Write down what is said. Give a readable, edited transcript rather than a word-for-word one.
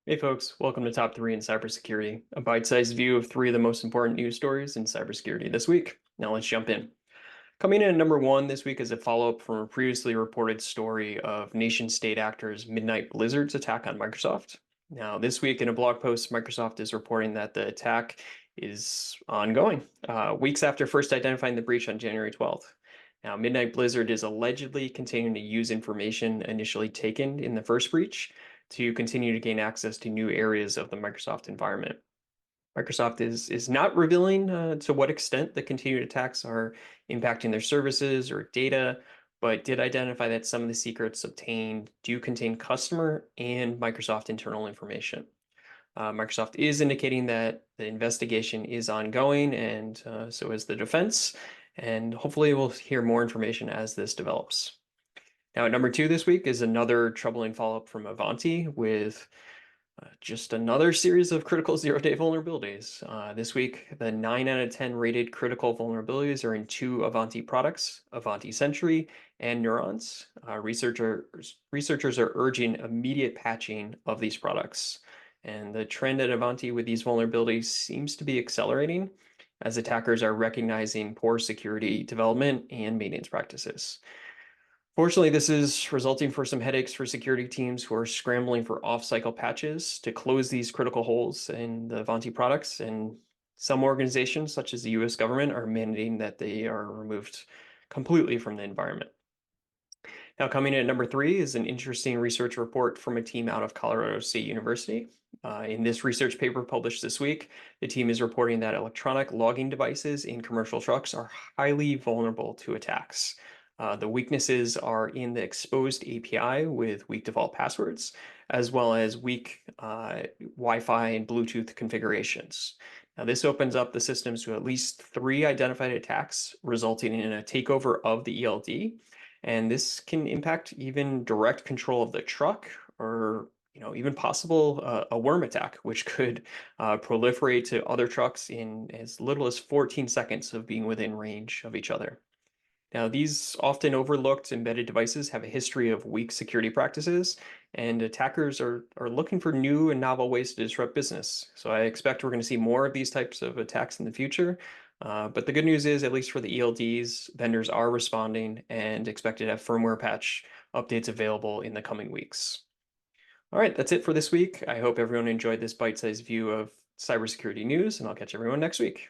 Hey folks, welcome to Top 3 in Cybersecurity, a bite-sized view of three of the most important news stories in cybersecurity this week. Now let's jump in. Coming in at number one this week is a follow-up from a previously reported story of nation-state actors Midnight Blizzard's attack on Microsoft. Now, this week in a blog post, Microsoft is reporting that the attack is ongoing, weeks after first identifying the breach on January 12th. Now, Midnight Blizzard is allegedly continuing to use information initially taken in the first breach to continue to gain access to new areas of the Microsoft environment. Microsoft is not revealing to what extent the continued attacks are impacting their services or data, but did identify that some of the secrets obtained do contain customer and Microsoft internal information. Microsoft is indicating that the investigation is ongoing, and so is the defense, and hopefully we'll hear more information as this develops. Now, at number two this week is another troubling follow-up from Ivanti with just another series of critical zero-day vulnerabilities. This week, the 9 out of 10 rated critical vulnerabilities are in two Ivanti products, Ivanti Sentry and Neurons. Researchers are urging immediate patching of these products. And the trend at Ivanti with these vulnerabilities seems to be accelerating as attackers are recognizing poor security development and maintenance practices. Fortunately, this is resulting for some headaches for security teams who are scrambling for off-cycle patches to close these critical holes in the Ivanti products. And some organizations, such as the US government, are mandating that they are removed completely from the environment. Now, coming in at number three is an interesting research report from a team out of Colorado State University. In this research paper published this week, the team is reporting that electronic logging devices in commercial trucks are highly vulnerable to attacks. The weaknesses are in the exposed API with weak default passwords, as well as weak Wi-Fi and Bluetooth configurations. Now, this opens up the systems to at least three identified attacks, resulting in a takeover of the ELD. And this can impact even direct control of the truck or even possible a worm attack, which could proliferate to other trucks in as little as 14 seconds of being within range of each other. Now, these often overlooked embedded devices have a history of weak security practices, and attackers are looking for new and novel ways to disrupt business. So I expect we're going to see more of these types of attacks in the future. But the good news is, at least for the ELDs, vendors are responding and expected to have firmware patch updates available in the coming weeks. All right, that's it for this week. I hope everyone enjoyed this bite-sized view of cybersecurity news, and I'll catch everyone next week.